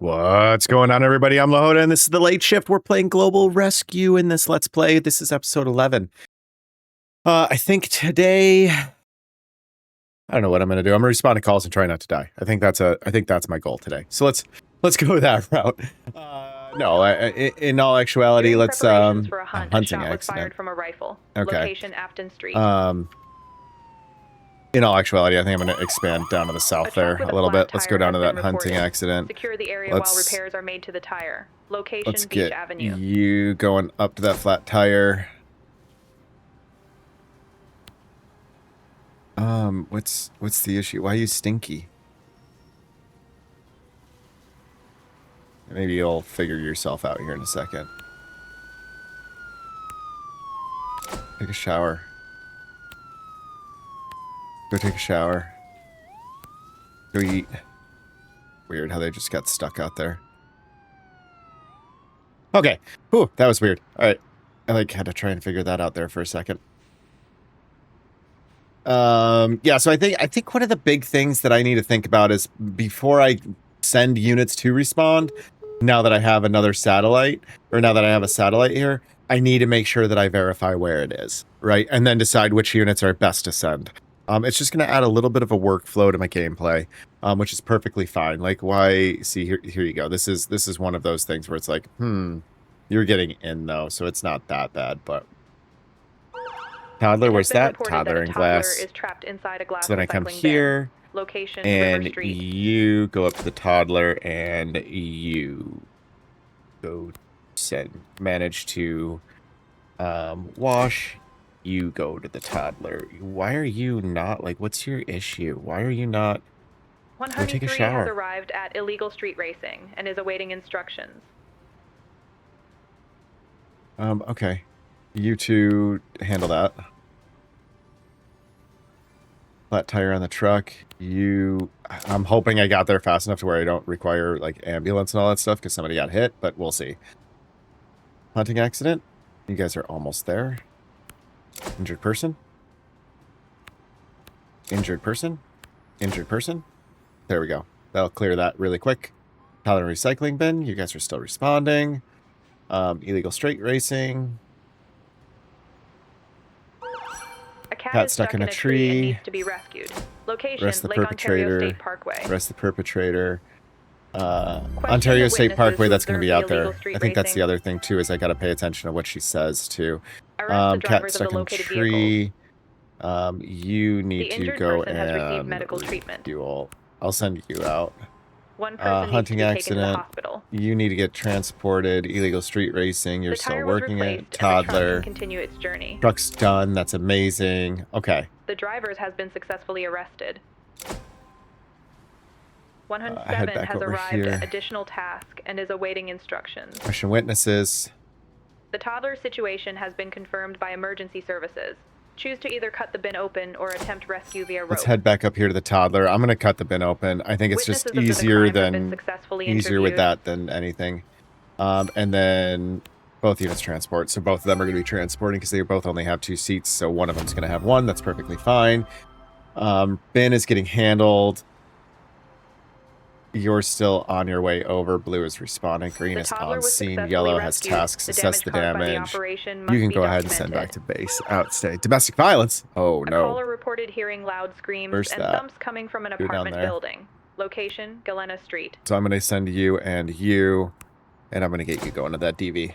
What's going on, everybody? I'm Lahota, and this is the late shift. We're playing Global Rescue in this Let's Play. This is episode 11. I think today, I don't know what I'm going to do. I'm going to respond to calls and try not to die. I think that's my goal today. So let's go that route. No, in all actuality, let's for a hunt, hunting a shot was accident. fired from a rifle. Okay. Location Afton Street. In all actuality, I think I'm going to expand down to the south there a little bit. Let's go down to that hunting accident. Secure the area while repairs are made to the tire. Location Let's Beach get Avenue. you going up to that flat tire. What's the issue? Why are you stinky? Maybe you'll figure yourself out here in a second. Take a shower. Go take a shower. Go eat. Weird how they just got stuck out there. Okay. Whew, that was weird. Alright. I had to try and figure that out there for a second. Yeah, so I think one of the big things that I need to think about is before I send units to respond, now that I have another satellite, or now that I have a satellite here, I need to make sure that I verify where it is, right? And then decide which units are best to send. It's just going to add a little bit of a workflow to my gameplay, which is perfectly fine. Like, why? See, here you go. This is one of those things where it's like, you're getting in, though, so it's not that bad, but... Toddler, where's that? Toddler in glass. Is trapped inside a glass so then I come here, Location and River Street. you go up to the toddler, and you go manage to wash. You go to the toddler. Why are you not, what's your issue? Why are you not... 103 take a shower. has arrived at illegal street racing and is awaiting instructions. Okay. You two handle that. Flat tire on the truck. I'm hoping I got there fast enough to where I don't require, ambulance and all that stuff, because somebody got hit, but we'll see. Hunting accident. You guys are almost there. Injured person. Injured person. Injured person. There we go. That'll clear that really quick. Toddler recycling bin. You guys are still responding. Illegal straight racing. A cat stuck in a tree. And needs to be rescued. Location Arrest the Lake Ontario perpetrator. State Parkway. Arrest the perpetrator. Ontario State Parkway, that's going to be out there. I think that's the other thing, too, is I got to pay attention to what she says, too. Cat stuck in a tree. You need to go and medical treatment. I'll send you out. One person hunting needs to be taken to the accident. hospital. You need to get transported. Illegal street racing. You're The still tire was working replaced, it. and the truck Toddler. can continue its journey. Truck's done. That's amazing. Okay. The driver has been successfully arrested. head 107 back has over arrived here. at additional task and is awaiting instructions. Question witnesses. The toddler situation has been confirmed by emergency services. Choose to either cut the bin open or attempt rescue via rope. Let's head back up here to the toddler. I'm going to cut the bin open. I think it's Witnesses just of the easier crime have been than successfully easier with interviewed. that than anything. And then both units transport. So both of them are going to be transporting because they both only have 2 seats. So one of them's going to have 1. That's perfectly fine. Bin is getting handled. You're still on your way over. Blue is responding. Green is on scene. Yellow has tasks. Assess the damage. You can go ahead and send back to base. Outstay. Domestic violence? Oh, no. A caller reported hearing loud screams Where's and that? thumps coming from an Go down apartment there. building. Location, Galena Street. So I'm going to send you, and I'm going to get you going to that DV.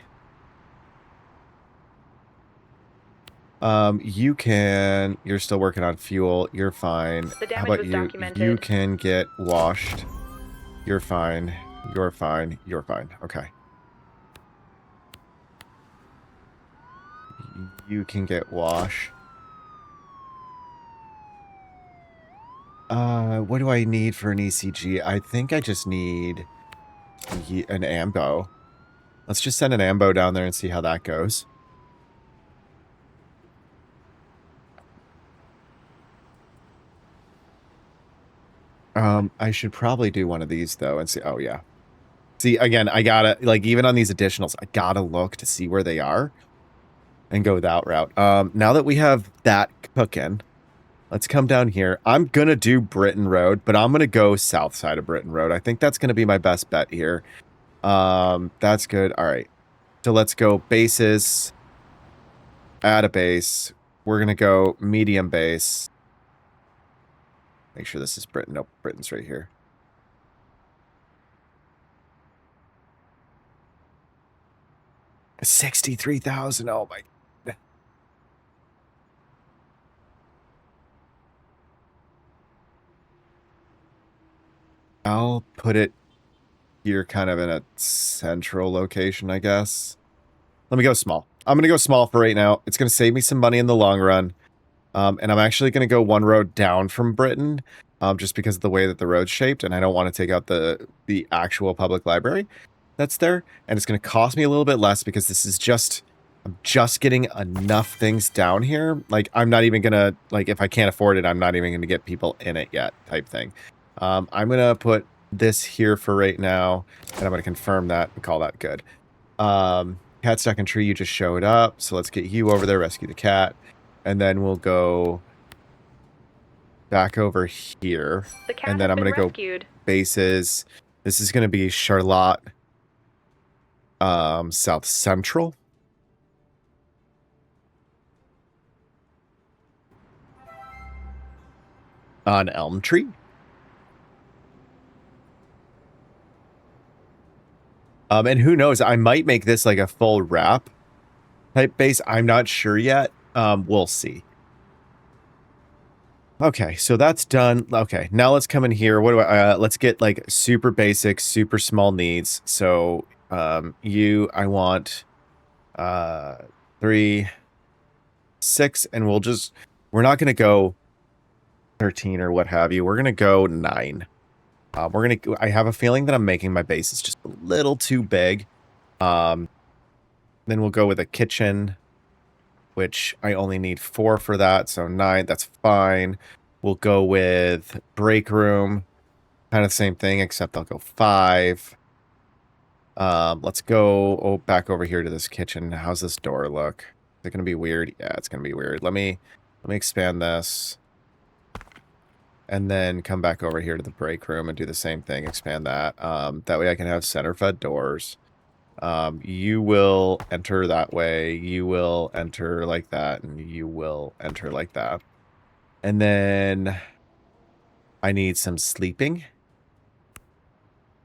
You're still working on fuel. You're fine. The damage How about was you? documented. You can get washed. You're fine. You're fine. You're fine. Okay. You can get wash. What do I need for an ECG? I think I just need an ambo. Let's just send an ambo down there and see how that goes. I should probably do one of these, though, and see... Oh, yeah. See, again, I gotta... even on these additionals, I gotta look to see where they are and go that route. Now that we have that cooking, Let's come down here. I'm going to do Britain Road, but I'm going to go south side of Britain Road. I think that's going to be my best bet here. That's good. All right. So let's go bases. Add a base. We're going to go medium base. Make sure this is Britain. Nope, Britain's right here. $63,000. Oh my. I'll put it here kind of in a central location, I guess. Let me go small. I'm going to go small for right now. It's going to save me some money in the long run. And I'm actually going to go one road down from Britain, just because of the way that the road's shaped, and I don't want to take out the actual public library that's there. And it's going to cost me a little bit less because this is just... I'm just getting enough things down here. Like, I'm not even going to... Like, if I can't afford it, I'm not even going to get people in it yet, type thing. I'm going to put this here for right now, and I'm going to confirm that and call that good. Cat stuck in tree, you just showed up, so let's get you over there, rescue the cat, and then we'll go back over here, The cat and then has I'm been going to rescued. go bases. This is going to be Charlotte, South Central. On Elm Tree. And who knows, I might make this like a full wrap type base. I'm not sure yet. We'll see. Okay, so that's done. Okay, now let's come in here. What do let's get like super basic, super small needs. So, I want 3, 6, and we're not going to go 13 or what have you. We're going to go 9. I have a feeling that I'm making my bases just a little too big. Then we'll go with a kitchen, which I only need 4 for that, so 9, that's fine. We'll go with break room, kind of the same thing, except I'll go 5. Let's go back over here to this kitchen. How's this door look? Is it going to be weird? Yeah, it's going to be weird. Let me expand this. And then come back over here to the break room and do the same thing, expand that. That way I can have center-fed doors. You will enter that way, you will enter like that, and you will enter like that. And then I need some sleeping.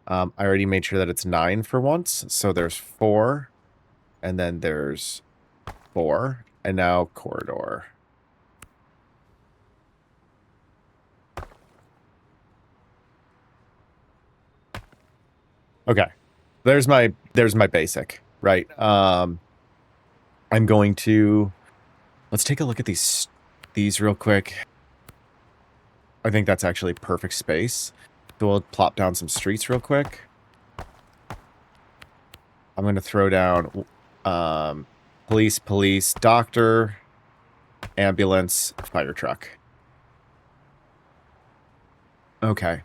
I already made sure that it's 9 for once, so there's 4, and then there's 4, and now corridor. Okay, there's my basic, right? I'm going to... Let's take a look at these real quick. I think that's actually perfect space. So we'll plop down some streets real quick. I'm going to throw down police, doctor, ambulance, fire truck. Okay.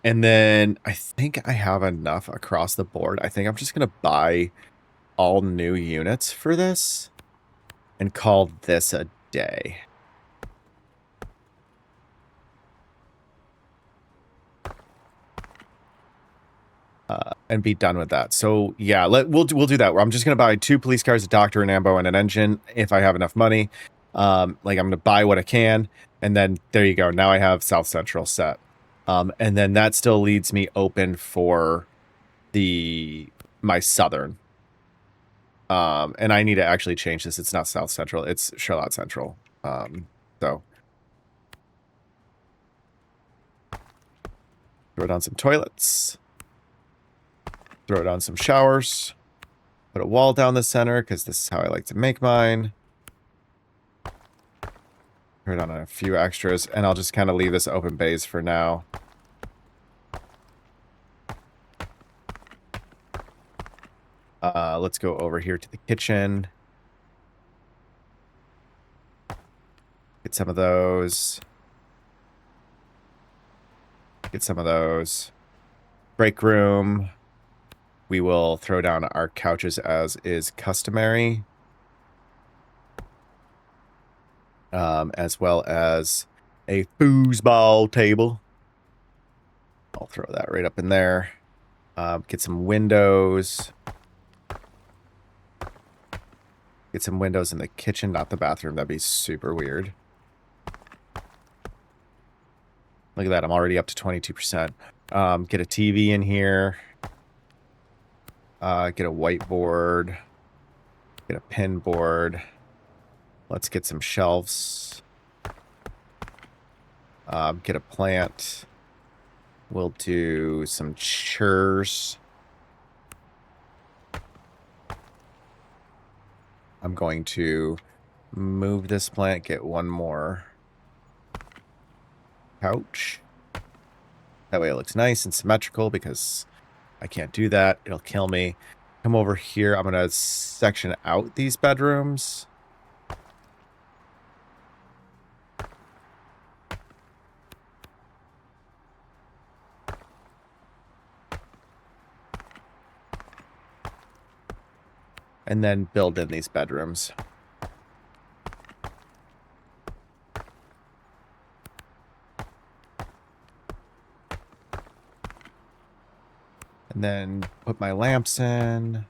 And then I think I have enough across the board. I think I'm just going to buy all new units for this and call this a day. And be done with that. So yeah, we'll do that. I'm just gonna buy 2 police cars, a doctor, an ambo, and an engine if I have enough money. Like I'm gonna buy what I can, and then there you go. Now I have South Central set. And then that still leaves me open for my Southern. And I need to actually change this. It's not South Central. It's Charlotte Central. So throw down some toilets. Throw down some showers. Put a wall down the center because this is how I like to make mine. Throw down a few extras, and I'll just kind of leave this open bays for now. Let's go over here to the kitchen. Get some of those. Get some of those. Break room. We will throw down our couches as is customary. as well as a foosball table. I'll throw that right up in there. Get some windows. Get some windows in the kitchen, not the bathroom. That'd be super weird. Look at that. I'm already up to 22%. Get a TV in here. Get a whiteboard. Get a pin board. Let's get some shelves. Get a plant. We'll do some chairs. I'm going to move this plant, get one more couch. That way it looks nice and symmetrical because I can't do that. It'll kill me. Come over here. I'm going to section out these bedrooms. And then build in these bedrooms. And then put my lamps in.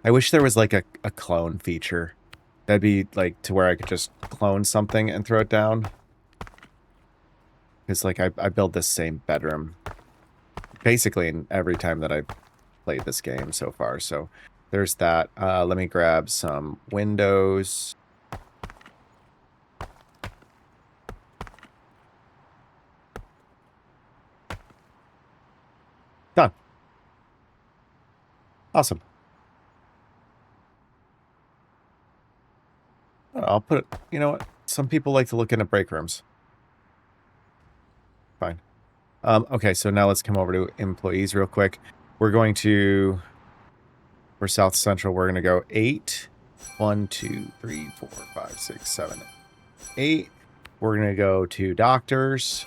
I wish there was like a clone feature. That'd be like to where I could just clone something and throw it down. Because like I build this same bedroom basically in every time that I've played this game so far. So there's that. Let me grab some windows. Done. Awesome. I'll put it, you know what? Some people like to look into break rooms. Fine. Okay, so now let's come over to employees real quick. We're going to, for South Central, we're going to go 8. 1, 2, 3, 4, 5, 6, 7, 8. We're going to go 2 doctors.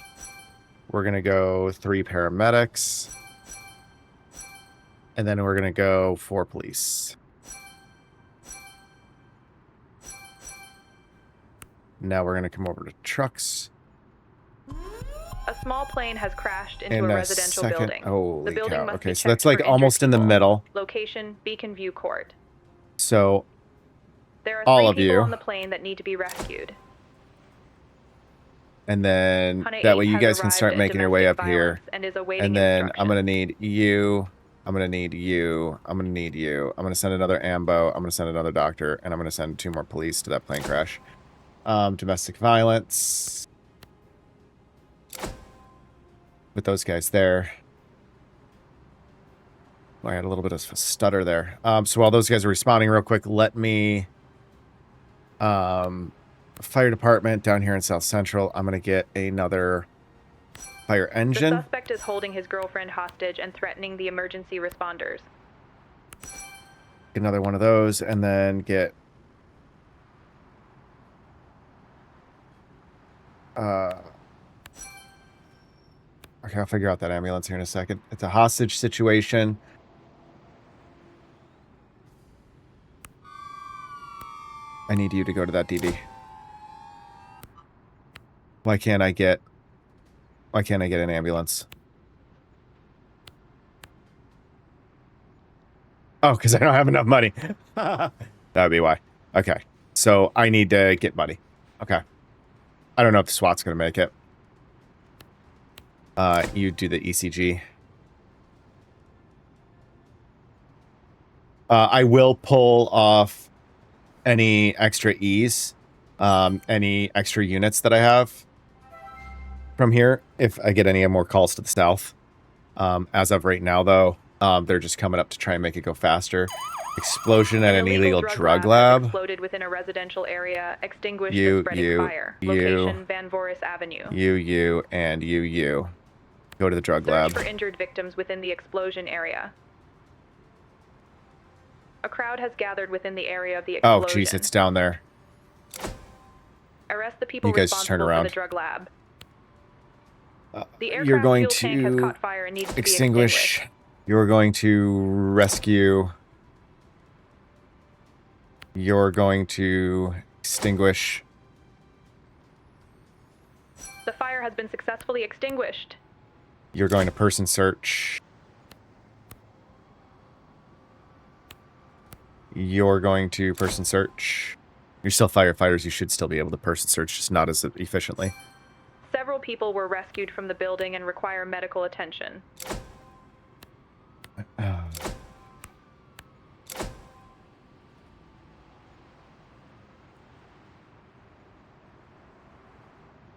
We're going to go 3 paramedics. And then we're going to go 4 police. Now we're going to come over to trucks. A small plane has crashed into a residential building. Holy the building cow. must Okay, be so that's checked like for almost in the injured people. middle. Location, Beacon View Court. So there are all 3 of people you on the plane that need to be rescued. And then Hunter that 8 way you has guys can arrived start at making your way up domestic here. violence and is awaiting And then I'm instruction. going to need you. I'm going to need you. I'm going to need you. I'm going to send another ambo. I'm going to send another doctor. And I'm going to send 2 more police to that plane crash. Domestic violence. With those guys there. Oh, I had a little bit of a stutter there. So while those guys are responding real quick, let me... fire department down here in South Central. I'm going to get another fire engine. The suspect is holding his girlfriend hostage and threatening the emergency responders. Get another one of those, and then get... Okay, I'll figure out that ambulance here in a second. It's a hostage situation. I need you to go to that DB. Why can't I get an ambulance? Oh, because I don't have enough money. That would be why. Okay. So I need to get money. Okay. I don't know if the SWAT's going to make it. You do the ECG. I will pull off any extra E's, any extra units that I have from here if I get any more calls to the south. As of right now, though, they're just coming up to try and make it go faster. Explosion at an illegal drug lab. Exploded within a residential area. Extinguish the spreading fire. Location: Van Voris Avenue. You, and you. Go to the drug lab. Search for injured victims within the explosion area. A crowd has gathered within the area of the explosion. Oh, jeez, it's down there. Arrest the people you guys just turn responsible around. for the drug lab. The You're going fuel tank has to caught fire and needs to be extinguish. You're going to rescue. You're going to extinguish. The fire has been successfully extinguished. You're going to person search. You're going to person search. You're still firefighters. You should still be able to person search, just not as efficiently. Several people were rescued from the building and require medical attention.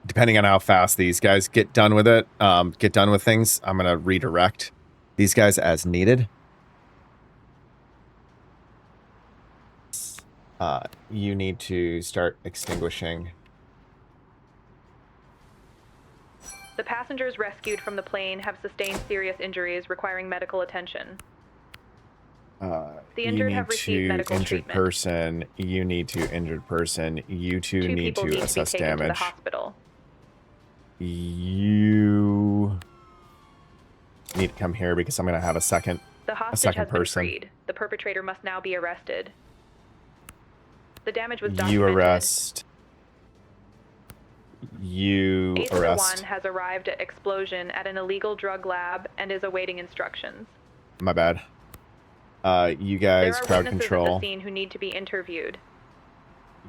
Depending on how fast these guys get done with it, get done with things, I'm going to redirect these guys as needed. You need to start extinguishing. The passengers rescued from the plane have sustained serious injuries requiring medical attention. The injured have received medical injured treatment. person. You need to injured person. You two Two need people to need assess to be taken to the damage. hospital. You need to come here because I'm going to have a second The hostage second has been person. freed. The perpetrator must now be arrested. The damage was You documented. arrest. You 801 arrest. has arrived at explosion at an illegal drug lab and is awaiting instructions. My bad. You There guys, are crowd witnesses at control. the scene who need to be interviewed.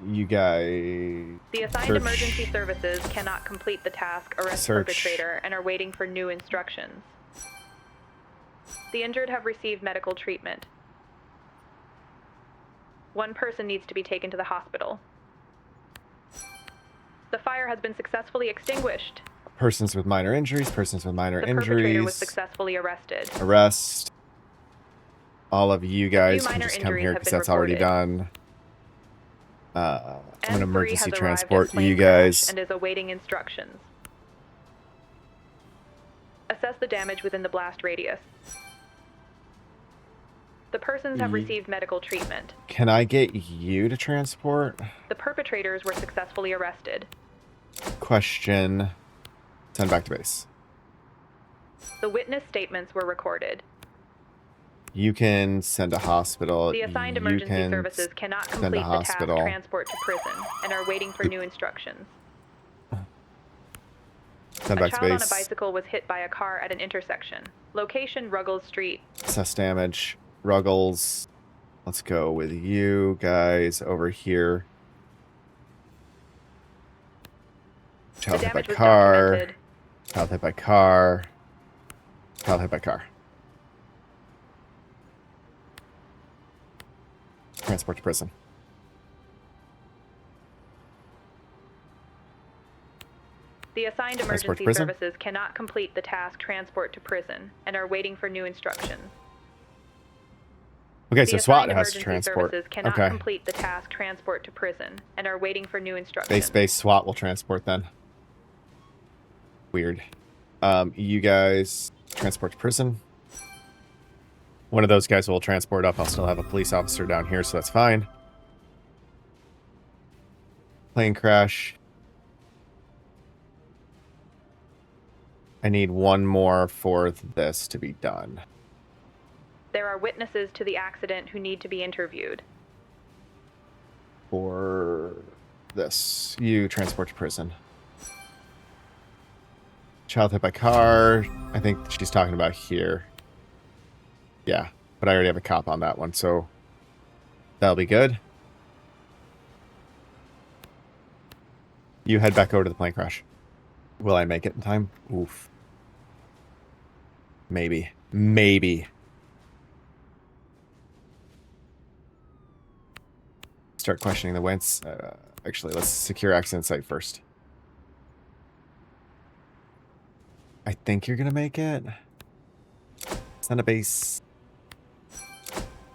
You guys. The assigned search. emergency services cannot complete the task arrest Search. perpetrator and are waiting for new instructions. The injured have received medical treatment. One person needs to be taken to the hospital. The fire has been successfully extinguished. Persons with minor injuries. Persons with minor The perpetrator was injuries. successfully arrested. Arrest. All of you guys can minor just come injuries here have because been that's already reported. done. I'm an N3 emergency has arrived at transport plane you crash guys. and is awaiting instructions. Assess the damage within the blast radius. The persons have received medical treatment. Can I get you to transport? The perpetrators were successfully arrested. Question. Send back to base. The witness statements were recorded. You can send a hospital. The assigned You emergency can services cannot send a complete the task hospital. transport to prison and are waiting for new instructions. Send A back to child on a base. bicycle was hit by a car at an intersection. Location Ruggles Street. Assess damage. Ruggles. Let's go with you guys over here. The Child hit by damage was car. documented. Child hit by car. Child hit by car. Transport to prison. The assigned Transport to emergency prison? services cannot complete the task transport to prison and are waiting for new instructions. Okay, The so SWAT assigned has to emergency transport. services cannot Okay. complete the task transport to prison and are waiting for new instructions. Base SWAT will transport then. Weird. You guys transport to prison. One of those guys will transport up. I'll still have a police officer down here, so that's fine. Plane crash. I need one more for this to be done. There are witnesses to the accident who need to be interviewed. For this, you transport to prison. Child hit by car. I think she's talking about here. Yeah, but I already have a cop on that one, so that'll be good. You head back over to the plane crash. Will I make it in time? Oof. Maybe. Maybe. Start questioning the winds. Actually, let's secure accident site first. I think you're gonna make it. Send a base.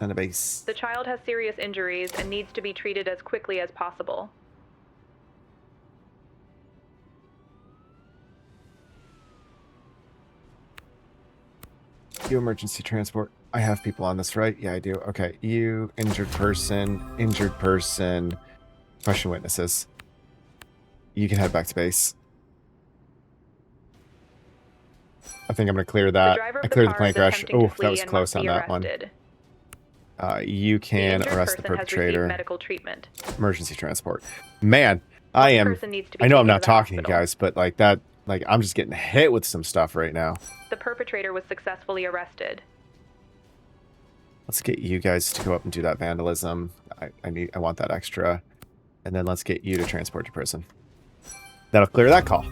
Send a base. The child has serious injuries and needs to be treated as quickly as possible. You emergency transport. I have people on this, right? Yeah, I do. Okay, you injured person. Question witnesses. You can head back to base. I think I'm gonna clear that. I cleared the plane crash. Oh, that was close on that one. You The can injured arrest the person has received perpetrator. medical treatment. Emergency transport. Man, I am. Person needs to be I know I'm taken not to the talking to you hospital. guys, but like that, like I'm just getting hit with some stuff right now. The perpetrator was successfully arrested. Let's get you guys to go up and do that vandalism. I want that extra. And then let's get you to transport to prison. That'll clear that call.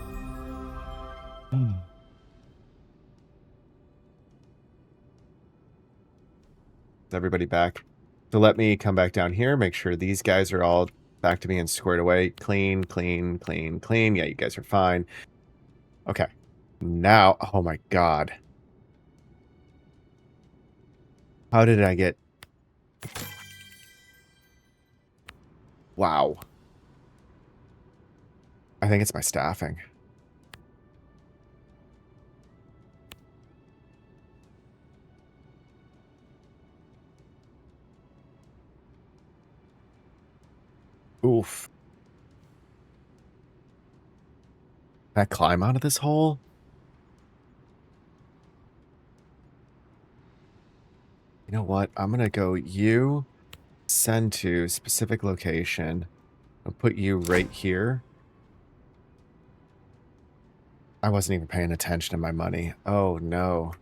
Is everybody back? So let me come back down here, make sure these guys are all back to being squared away. Clean, clean, clean, clean. Yeah, you guys are fine. Okay. Now, oh my god. How did I get... Wow. I think it's my staffing. Oof. Can I climb out of this hole? You know what? I'm gonna go you, send to specific location. I'll put you right here. I wasn't even paying attention to my money. Oh no.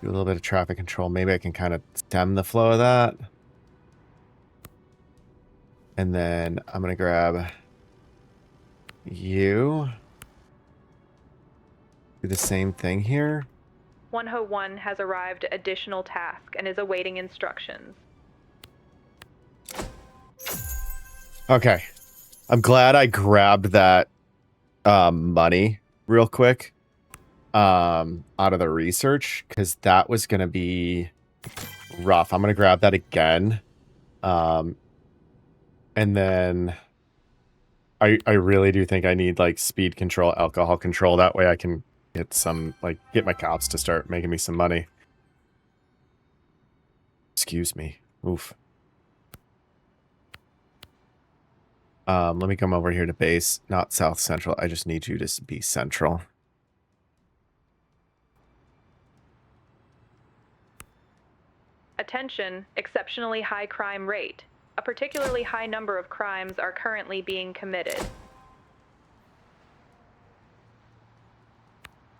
Do a little bit of traffic control. Maybe I can kind of stem the flow of that. And then I'm going to grab you. Do the same thing here. 101 has arrived at additional task and is awaiting instructions. Okay. I'm glad I grabbed that money real quick out of the research, because that was going to be rough. I'm going to grab that again. And then I really do think I need like speed control, alcohol control. That way I can get some, like, get my cops to start making me some money. Excuse me. Oof. Let me come over here to base, not South Central. I just need you to be Central. Attention, exceptionally high crime rate. A particularly high number of crimes are currently being committed.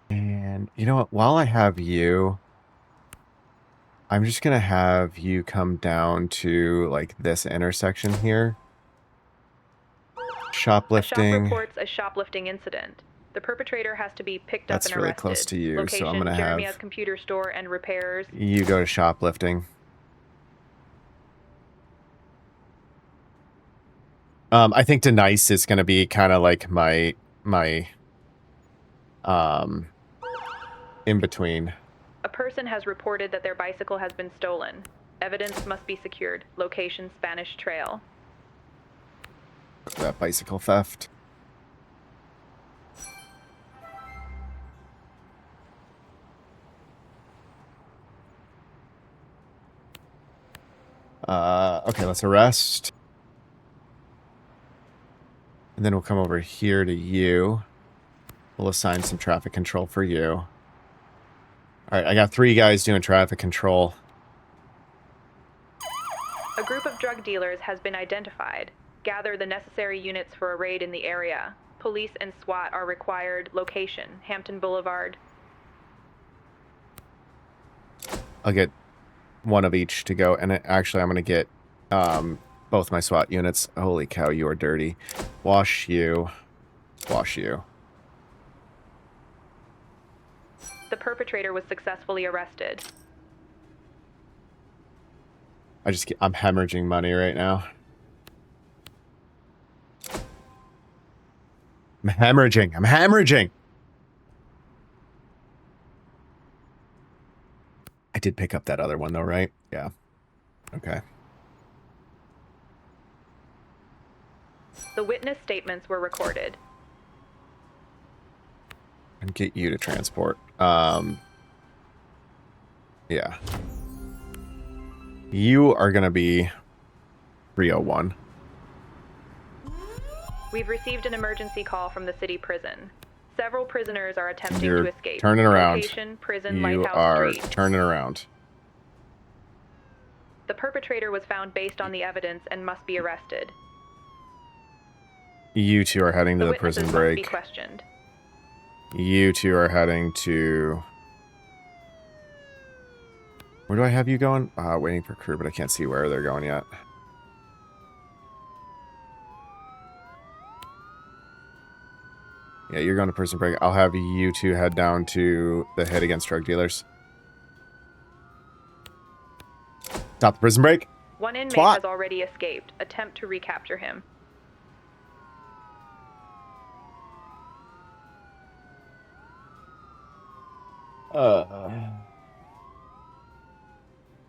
And you know what? While I have you, I'm just going to have you come down to like this intersection here. Shoplifting. A shop reports a shoplifting incident. The perpetrator has to be picked up and arrested. That's really close to you, Location, so I'm going to have Jeremiah's computer store and repairs. You go to shoplifting. I think Denice is going to be kind of like my in between. A person has reported that their bicycle has been stolen. Evidence must be secured. Location Spanish Trail. That bicycle theft. Okay, let's arrest. And then we'll come over here to you. We'll assign some traffic control for you. Alright, I got 3 guys doing traffic control. A group of drug dealers has been identified. Gather the necessary units for a raid in the area. Police and SWAT are required. Location, Hampton Boulevard. I'll get one of each to go. And actually, I'm going to get both my SWAT units. Holy cow, you are dirty. Wash you. Wash you. The perpetrator was successfully arrested. I'm hemorrhaging money right now. I'm hemorrhaging. I did pick up that other one though, right? Yeah. Okay. The witness statements were recorded. And get you to transport. Yeah. You are gonna be 301. We've received an emergency call from the city prison. Several prisoners are attempting You're to escape. turning around. Location, Prison You Lighthouse are Street. turning around. The perpetrator was found based on the evidence and must be arrested. You two are heading to the witnesses prison must break. be questioned. You two are heading to... Where do I have you going? Waiting for crew, but I can't see where they're going yet. Yeah, you're going to prison break. I'll have you two head down to the hit against drug dealers. Stop the prison break. One inmate SWAT. has already escaped. Attempt to recapture him.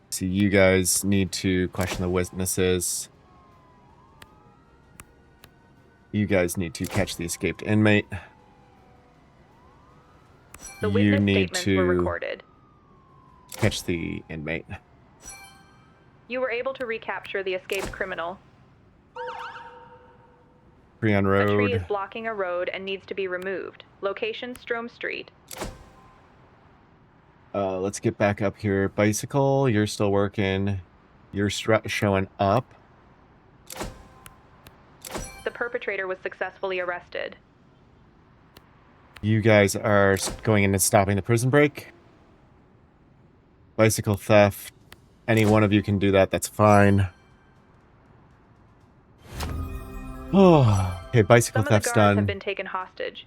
So you guys need to question the witnesses. You guys need to catch the escaped inmate. The You witness need statements were to recorded. catch the inmate. You were able to recapture the escaped criminal. Freon A tree is Road. blocking a road and needs to be removed. Location, Strom Street. Let's get back up here. Bicycle, you're still working. You're showing up. The perpetrator was successfully arrested. You guys are going in and stopping the prison break. Bicycle theft. Any one of you can do that. That's fine. Oh, okay. Bicycle Some of the theft's guards done. have been taken hostage.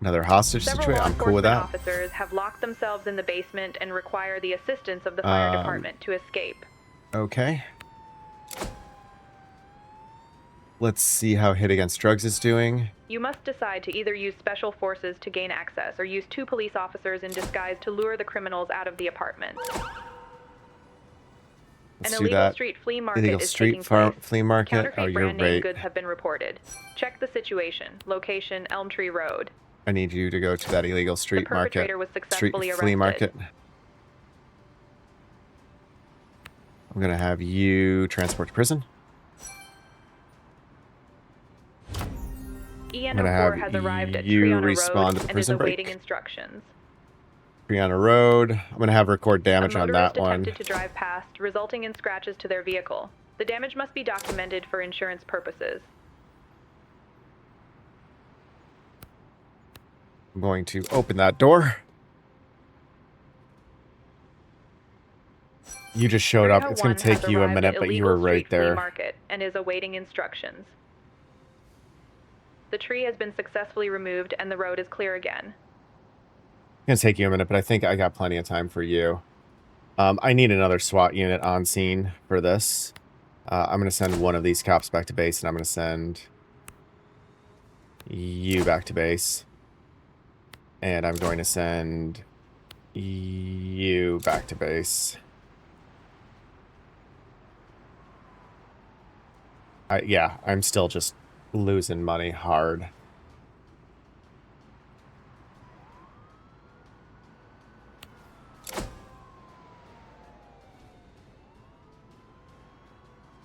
Another hostage Several situation. law I'm cool with enforcement that. officers have locked themselves in the basement and require the assistance of the fire department to escape. Okay. Let's see how Hit Against Drugs is doing. You must decide to either use special forces to gain access or use 2 police officers in disguise to lure the criminals out of the apartment. Let's An do illegal that. street flea market Illegal is street taking place. flea market. Counterfeit Oh, you're brand name right. goods have been reported. Check the situation. Location, Elm Tree Road. I need you to go to that illegal street The market. perpetrator was successfully Street flea arrested. market. I'm gonna have you transport to prison. EN04 gonna have has arrived at you Triana respawn Road to the and is prison awaiting break. instructions. Triana Road. I'm gonna have record damage A on motorist that one. attempted to drive past, resulting in scratches to their vehicle. The damage must be documented for insurance purposes. I'm going to open that door. You just showed up. It's gonna 301 take has you a arrived minute, at but you illegal were right street flea there. market and is awaiting instructions. The tree has been successfully removed and the road is clear again. It's gonna take you a minute, but I think I got plenty of time for you. I need another SWAT unit on scene for this. I'm gonna send one of these cops back to base, and I'm gonna send you back to base. And I'm going to send you back to base. Yeah, I'm still just losing money hard.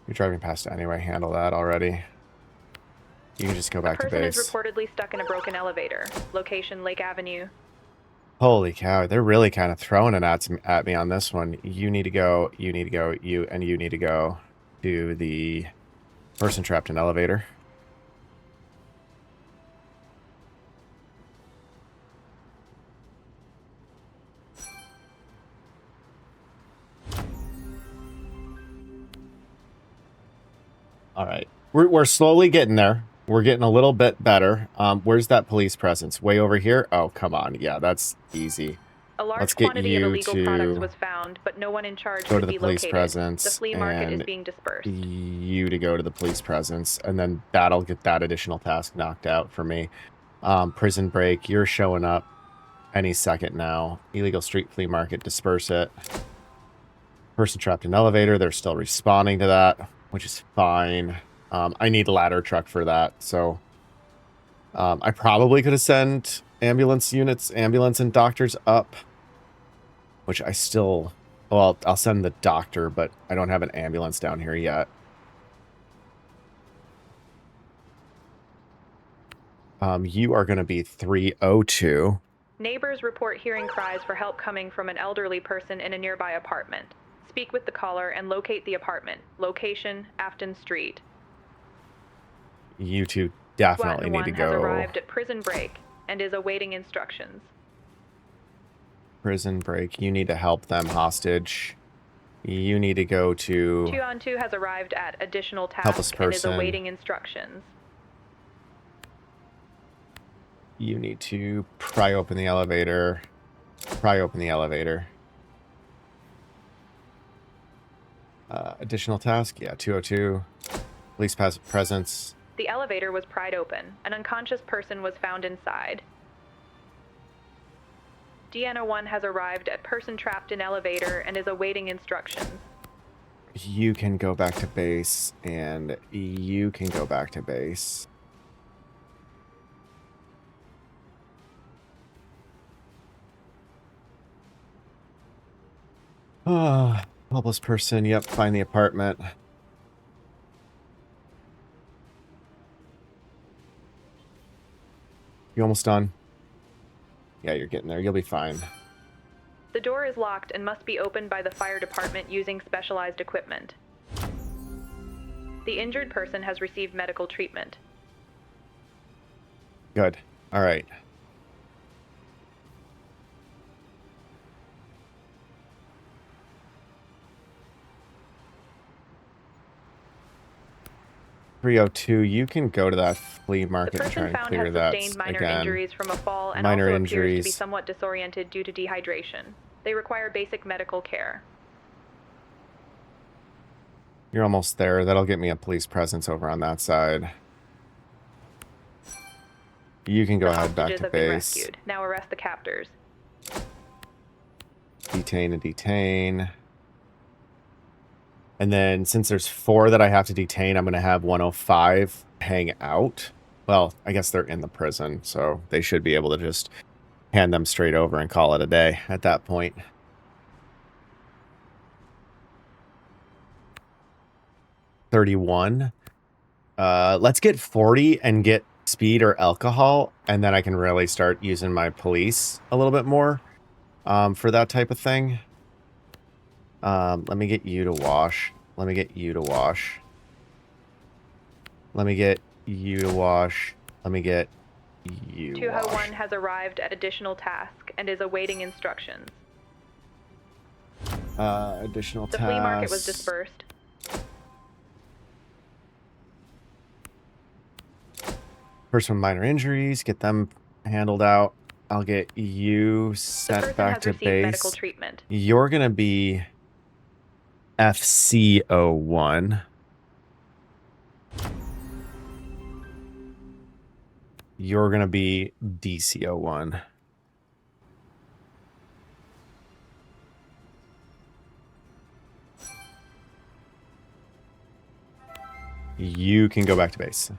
You're driving past anyway. Handle that already. You can just go back to A person base. is reportedly stuck in a broken elevator. Location, Lake Avenue. Holy cow, they're really kind of throwing it at me on this one. You need to go, you need to go, you need to go to the person trapped in elevator. All right. We're slowly getting there. We're getting a little bit better. Where's that police presence? Way over here? Oh, come on. Yeah, that's easy. A large Let's get quantity of you illegal to products was found, but no one in charge go to could the be police located. presence The flea market is and being dispersed. you to go to the police presence, and then that'll get that additional task knocked out for me. Prison break, you're showing up any second now. Illegal street flea market, disperse it. Person trapped in elevator, they're still responding to that, which is fine. I need a ladder truck for that, so I probably could have sent ambulance and doctors up, which I still, well, I'll send the doctor, but I don't have an ambulance down here yet. You are going to be 302. Neighbors report hearing cries for help coming from an elderly person in a nearby apartment. Speak with the caller and locate the apartment. Location, Afton Street. You two definitely need to SWAT has go. arrived at Prison Break and is awaiting instructions. Prison Break. You need to help them hostage. You need to go to... 2-on-2 has arrived at additional helpless task and is person. awaiting instructions. You need to pry open the elevator. Pry open the elevator. Additional task? Yeah, 202. Police presence. The elevator was pried open. An unconscious person was found inside. DN01 has arrived at person trapped in elevator and is awaiting instructions. You can go back to base, and you can go back to base. Ah, helpless person. Yep, find the apartment. You almost done? Yeah, you're getting there. You'll be fine. The door is locked and must be opened by the fire department using specialized equipment. The injured person has received medical treatment. Good. All right. .302, you can go to that flea market and try and clear that again. The person found has sustained minor injuries from a fall and minor also injuries. appears to be somewhat disoriented due to dehydration. They require basic medical care. You're almost there. That'll get me a police presence over on that side. You can go ahead back to base. Rescued. Now arrest the captors. Detain and detain. And then since there's 4 that I have to detain, I'm going to have 105 hang out. Well, I guess they're in the prison, so they should be able to just hand them straight over and call it a day at that point. .31. Let's get 40 and get speed or alcohol, and then I can really start using my police a little bit more for that type of thing. Let me get you to wash. Let me get you to wash. Let me get you to wash. Let me get you to wash. 201 has arrived at additional task and is awaiting instructions. Additional task. The flea market was dispersed. Person with minor injuries, get them handled out. I'll get you sent back to base. Medical treatment. You're gonna be FC01. You're gonna be DC01. You can go back to base.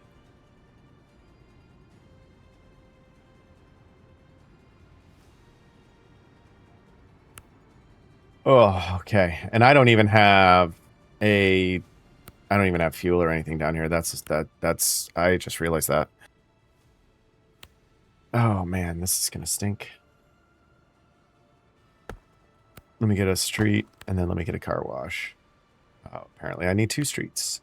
Oh, okay. And I don't even have I don't even have fuel or anything down here. I just realized that. Oh man, this is gonna stink. Let me get a street, and then let me get a car wash. Oh, apparently I need 2 streets.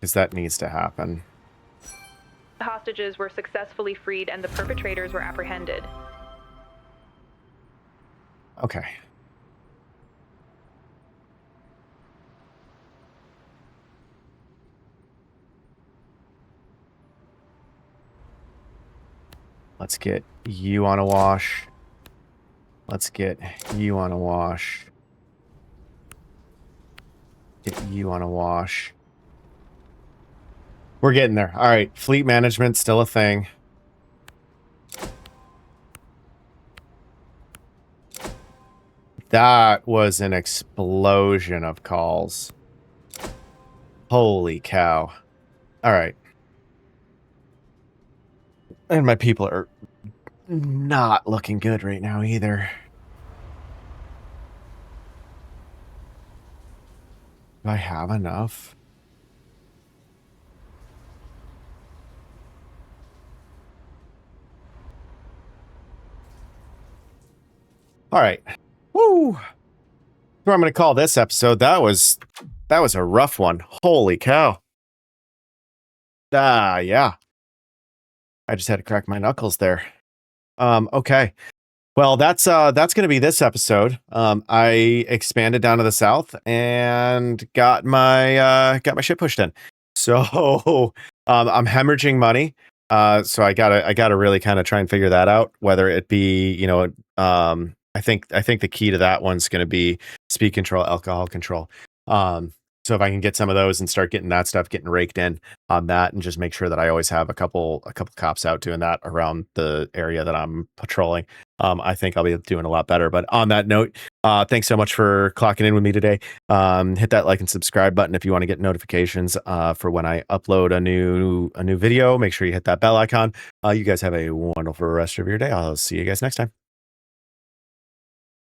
Because that needs to happen. The hostages were successfully freed and the perpetrators were apprehended. Okay. Let's get you on a wash. Let's get you on a wash. Get you on a wash. We're getting there. All right. Fleet management, still a thing. That was an explosion of calls. Holy cow. All right. And my people are not looking good right now either. Do I have enough? All right. Woo. What I'm going to call this episode. That was a rough one. Holy cow. Yeah. I just had to crack my knuckles there. Okay. Well, that's going to be this episode. I expanded down to the south and got my shit pushed in. So, I'm hemorrhaging money. So I gotta really kind of try and figure that out. Whether it be, I think the key to that one's going to be speed control, alcohol control. So if I can get some of those and start getting that stuff getting raked in on that, and just make sure that I always have a couple cops out doing that around the area that I'm patrolling, I think I'll be doing a lot better. But on that note, thanks so much for clocking in with me today. Hit that like and subscribe button if you want to get notifications for when I upload a new video. Make sure you hit that bell icon. You guys have a wonderful rest of your day. I'll see you guys next time.